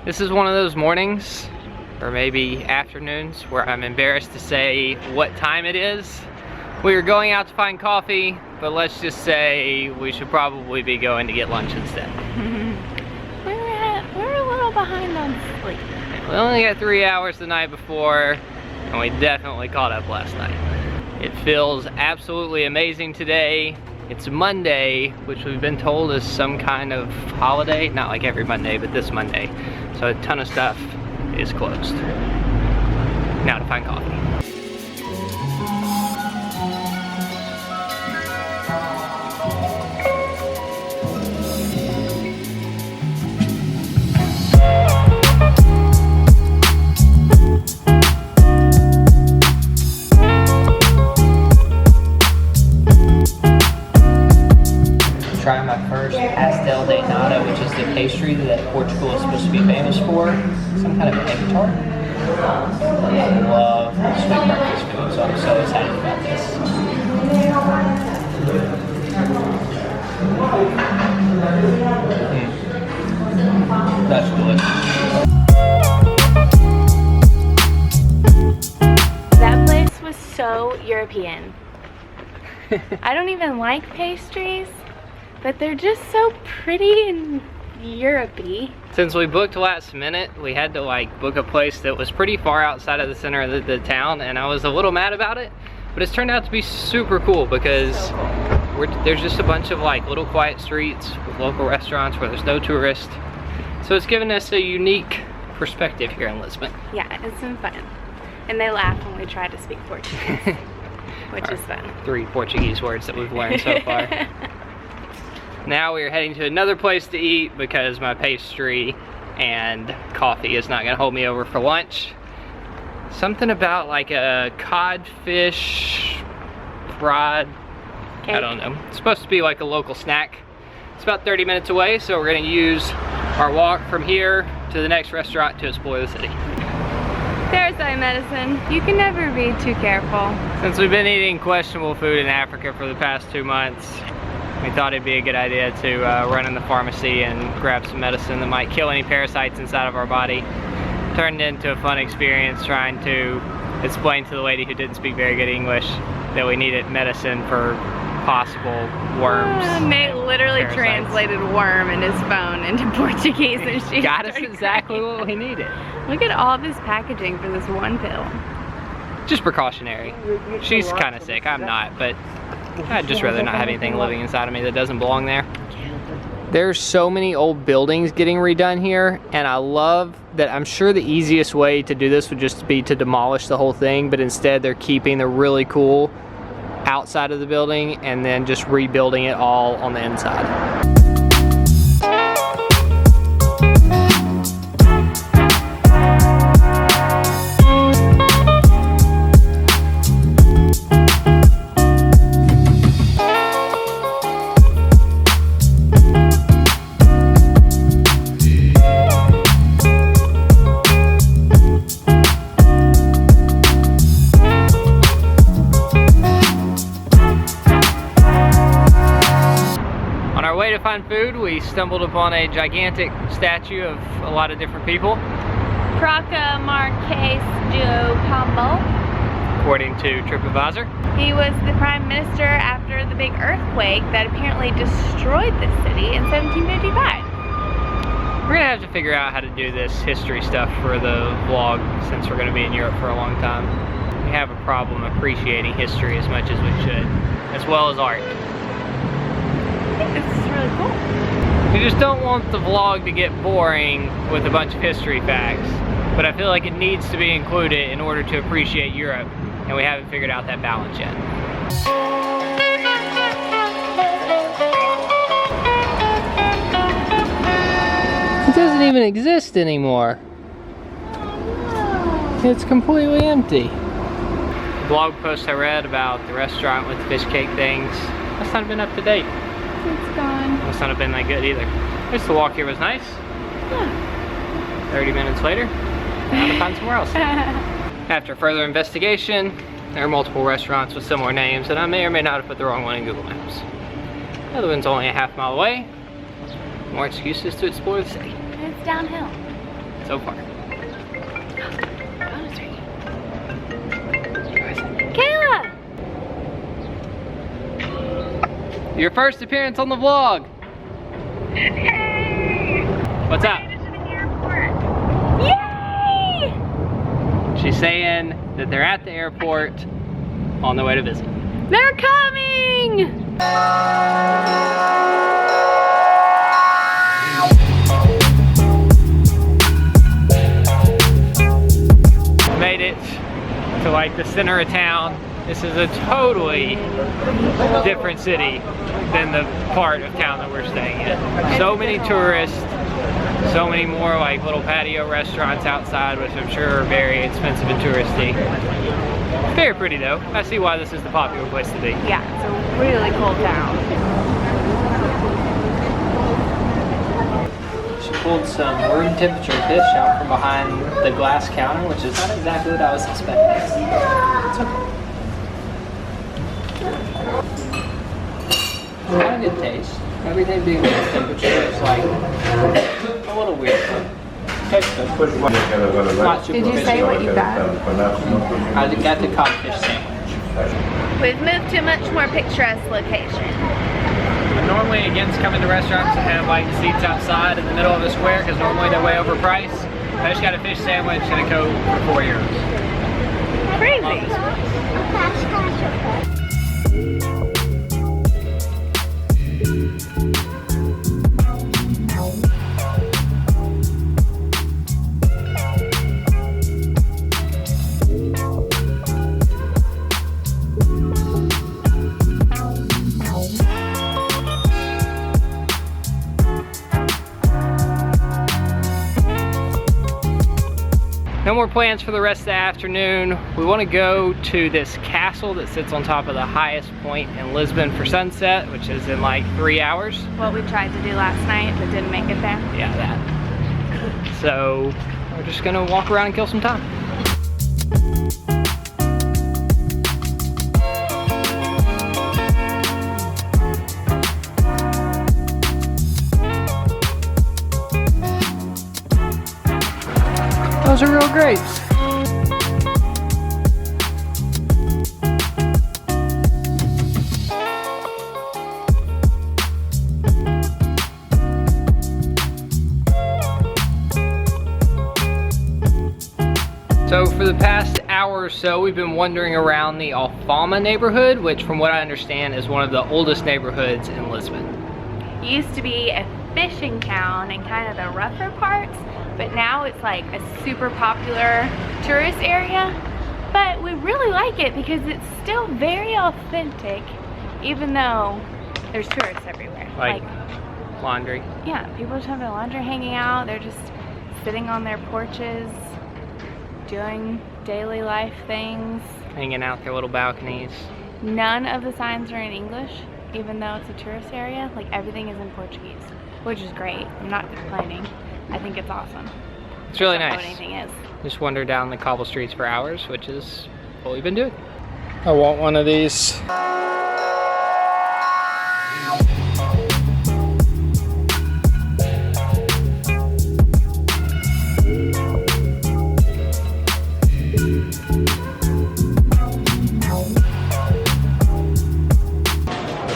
This is one of those mornings, or maybe afternoons, where I'm embarrassed to say what time it is. We are going out to find coffee, but let's just say we should probably be going to get lunch instead. We're a little behind on sleep. We only got 3 hours the night before, and we definitely caught up last night. It feels absolutely amazing today. It's Monday, which we've been told is some kind of holiday. Not like every Monday, but this Monday. So a ton of stuff is closed. Now to find coffee. Trying my first pastel de nata, which is the pastry that Portugal is supposed to be famous for. Some kind of egg tart. I love sweet breakfast food, so I'm so excited about this. That's delicious. That place was so European. I don't even like pastries, but they're just so pretty and Europe-y. Since we booked last minute, we had to like book a place that was pretty far outside of the center of the town, and I was a little mad about it, but it's turned out to be super cool because there's just a bunch of like little quiet streets with local restaurants where there's no tourists. So it's given us a unique perspective here in Lisbon. Yeah, it's been fun. And they laugh when we try to speak Portuguese, which is fun. 3 Portuguese words that we've learned so far. Now we are heading to another place to eat because my pastry and coffee is not gonna hold me over for lunch. Something about like a codfish fried cake. I don't know. It's supposed to be like a local snack. It's about 30 minutes away, so we're gonna use our walk from here to the next restaurant to explore the city. Parasite medicine. You can never be too careful. Since we've been eating questionable food in Africa for the past 2 months, we thought it'd be a good idea to run in the pharmacy and grab some medicine that might kill any parasites inside of our body. Turned into a fun experience trying to explain to the lady who didn't speak very good English that we needed medicine for possible worms. Nate literally translated worm in his phone into Portuguese, and she got us exactly what we needed. Look at all this packaging for this one pill. Just precautionary. She's kind of sick, I'm not, but I'd just rather not have anything living inside of me that doesn't belong there. There's so many old buildings getting redone here, and I love that. I'm sure the easiest way to do this would just be to demolish the whole thing, but instead they're keeping the really cool outside of the building and then just rebuilding it all on the inside. Food, we stumbled upon a gigantic statue of a lot of different people. Praca Marques do Pombo. According to TripAdvisor. He was the prime minister after the big earthquake that apparently destroyed the city in 1755. We're gonna have to figure out how to do this history stuff for the vlog since we're gonna be in Europe for a long time. We have a problem appreciating history as much as we should, as well as art. It's really cool. We just don't want the vlog to get boring with a bunch of history facts, but I feel like it needs to be included in order to appreciate Europe, and we haven't figured out that balance yet. It doesn't even exist anymore. It's completely empty. The blog post I read about the restaurant with the fish cake things must not have been up to date. It's gone. Must not have been that good either. At least the walk here was nice. Yeah. 30 minutes later, now to find somewhere else. After further investigation, there are multiple restaurants with similar names, and I may or may not have put the wrong one in Google Maps. The other one's only a half mile away. More excuses to explore the city. It's downhill. so far. Kayla! Your first appearance on the vlog. Hey! What's up? Made it to the airport. Yay! She's saying that they're at the airport on the way to visit. They're coming! Made it to like the center of town. This is a totally different city than the part of town that we're staying in. So many tourists, so many more like little patio restaurants outside, which I'm sure are very expensive and touristy. Very pretty though. I see why this is the popular place to be. Yeah, it's a really cool town. She pulled some room temperature fish out from behind the glass counter, which is not exactly what I was expecting. It's okay. It's got a good taste. Everything being room temperature is like a little weird. Tastes good. Not super Did you say what you got? I got the codfish sandwich. We've moved to a much more picturesque location. I'm normally against coming to restaurants that have like seats outside in the middle of the square because normally they're way overpriced. I just got a fish sandwich and a Coke for €4. Crazy. No more plans for the rest of the afternoon. We want to go to this castle that sits on top of the highest point in Lisbon for sunset, which is in like 3 hours. What we tried to do last night but didn't make it there. Yeah, that. So we're just gonna walk around and kill some time. Those are real grapes. So for the past hour or so, we've been wandering around the Alfama neighborhood, which from what I understand is one of the oldest neighborhoods in Lisbon. It used to be a fishing town in kind of the rougher parts, but now it's like a super popular tourist area. But we really like it because it's still very authentic, even though there's tourists everywhere. Like laundry. Yeah, people just have their laundry hanging out. They're just sitting on their porches, doing daily life things. Hanging out their little balconies. None of the signs are in English, even though it's a tourist area. Like everything is in Portuguese, which is great. I'm not complaining. I think it's awesome. It's really That's nice. what anything is. Just wander down the cobble streets for hours, which is what we've been doing. I want one of these.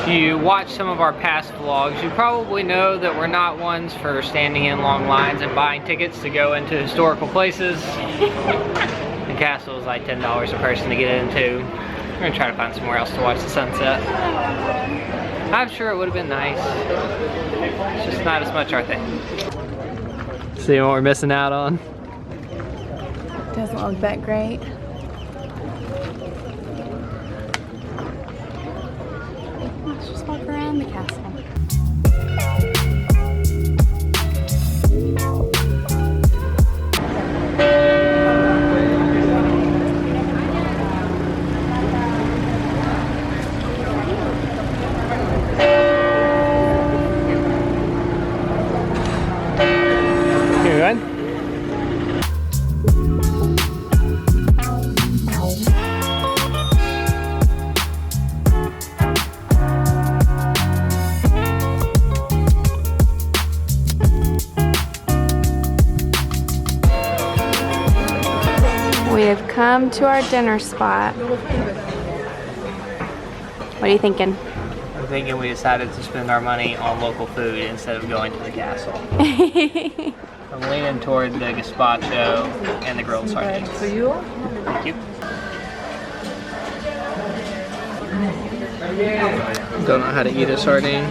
If you watch some of our past vlogs, you probably know that we're not ones for standing in long lines and buying tickets to go into historical places. The castle is like $10 a person to get into. We're gonna try to find somewhere else to watch the sunset. I'm sure it would have been nice. It's just not as much our thing. See what we're missing out on? Doesn't look that great. Let's just walk around the castle. Good. We have come to our dinner spot. What are you thinking? I'm thinking we decided to spend our money on local food instead of going to the castle. I'm leaning toward the gazpacho and the grilled sardines. For you? Thank you. Don't know how to eat a sardine.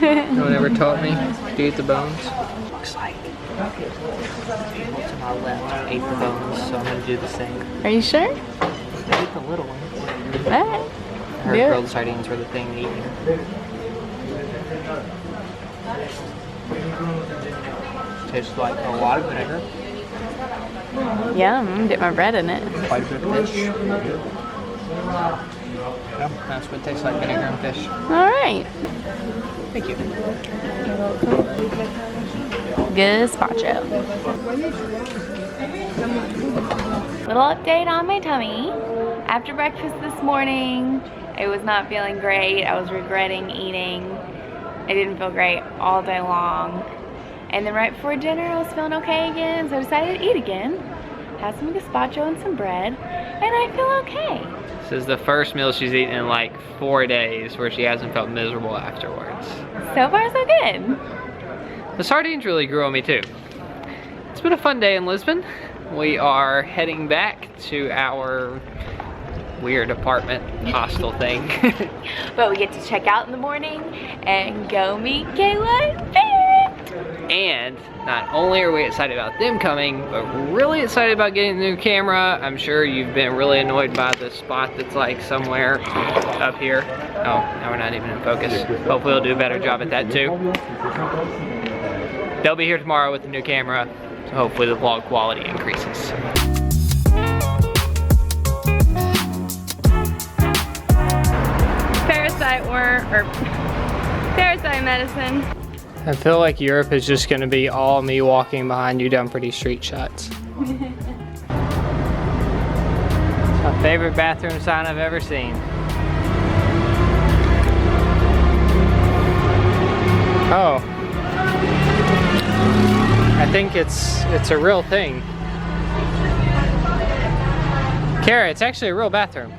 No one ever taught me to eat the bones. Looks like people to my left ate the bones, so I'm gonna do the same. Are you sure? I ate the little ones. Alright. I heard Yeah. grilled sardines were the thing to eat. Tastes like a lot of vinegar. Yum, dip my bread in it. Quite a bit of fish. Yeah, that's what it tastes like, vinegar and fish. Alright. Thank you. Gazpacho. Little update on my tummy. After breakfast this morning, I was not feeling great. I was regretting eating. I didn't feel great all day long. And then right before dinner, I was feeling okay again, so I decided to eat again. Had some gazpacho and some bread, and I feel okay. This is the first meal she's eaten in like 4 days where she hasn't felt miserable afterwards. So far, so good. The sardines really grew on me too. It's been a fun day in Lisbon. We are heading back to our weird apartment hostel thing. But we get to check out in the morning and go meet Kayla's parents. And not only are we excited about them coming, but we're really excited about getting the new camera. I'm sure you've been really annoyed by the spot that's like somewhere up here. Oh, now we're not even in focus. Hopefully we'll do a better job at that too. They'll be here tomorrow with the new camera, so hopefully the vlog quality increases. Parasite work, or parasite medicine. I feel like Europe is just gonna be all me walking behind you down pretty street shots. It's my favorite bathroom sign I've ever seen. Oh. I think it's a real thing. Kara, it's actually a real bathroom.